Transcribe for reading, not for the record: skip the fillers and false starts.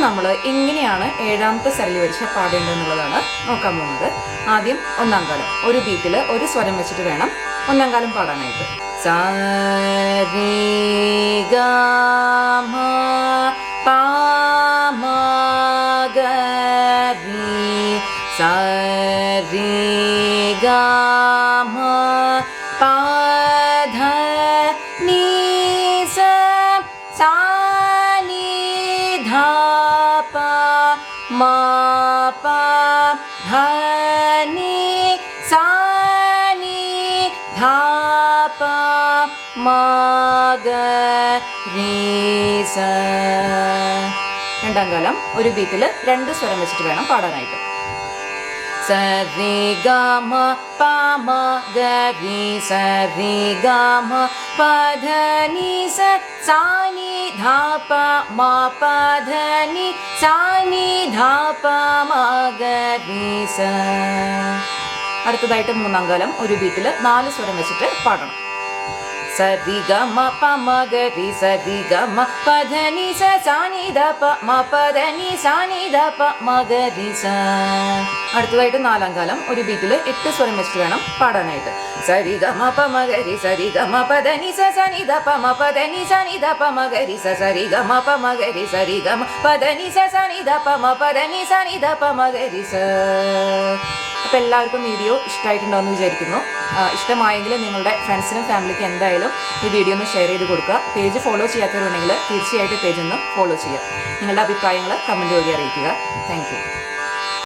നമ്മൾ എങ്ങനെയാണ് ഏഴാമത്തെ സരളി വരിശ പാടേണ്ടതെന്നുള്ളതാണ് നോക്കാൻ പോകുന്നത്. ആദ്യം ഒന്നാം കാലം ഒരു ബീറ്റിൽ ഒരു സ്വരം വെച്ചിട്ട് വേണം ഒന്നാം കാലം പാടാനായിട്ട്. സ രി ഗ മ പ മ ഗ രി സ രി ഗ മ പ ധ നി സ സാ നി ധ പ മ പ ധ നി സാ നി ധ പ മ ഗ രി സ. രണ്ടാം കാലം ഒരു ബീറ്റിൽ രണ്ട് സ്വരം വെച്ചിട്ട് വേണം പാടാനായിട്ട്. സ രി ഗ മ പ മ ഗ രി സ രി ഗ മ പ ധ നി സ സാ നി ധ പ മ പ ധ നി സാ നി ധ പ മ ഗ രി സ. അടുത്തതായിട്ട് മൂന്നാം കാലം ഒരു ബീറ്റിൽ 4 സ്വരം വെച്ചിട്ട് പാടണം. സ രി ഗ മ പ മ ഗ രി സ രി ഗ മ പ ധ നി സ സാ നി ധ പ മ പ ധ നി സാ നി ധ പ മ ഗ രി സ. അടുത്തതായിട്ട് നാലാം കാലം ഒരു ബീറ്റിൽ 8 സ്വരം വെച്ചിട്ട് വേണം പാടാനായിട്ട്. സ രി ഗ മ പ മ ഗ രി സ രി ഗ മ പ ധ നി സ സാ നി ധ പ മ പ ധ നി സാ നി ധ പ മ ഗ രി സ സ രി ഗ മ പ മ ഗ രി സ രി ഗ മ പ ധ നി സ സാ നി ധ പ മ പ ധ നി സാ നി ധ പ മ ഗ രി സ. അപ്പോൾ എല്ലാവർക്കും വീഡിയോ ഇഷ്ടമായിട്ടുണ്ടാവുമെന്ന് വിചാരിക്കുന്നു. ഇഷ്ടമായെങ്കിൽ നിങ്ങളുടെ ഫ്രണ്ട്സിനും ഫാമിലിക്കും എന്തായാലും ഈ വീഡിയോ ഒന്ന് ഷെയർ ചെയ്ത് കൊടുക്കുക. പേജ് ഫോളോ ചെയ്യാത്തവരുണ്ടെങ്കിൽ തീർച്ചയായിട്ടും പേജ് ഒന്ന് ഫോളോ ചെയ്യുക. നിങ്ങളുടെ അഭിപ്രായങ്ങൾ കമൻറ്റ് വഴി അറിയിക്കുക. Thank you.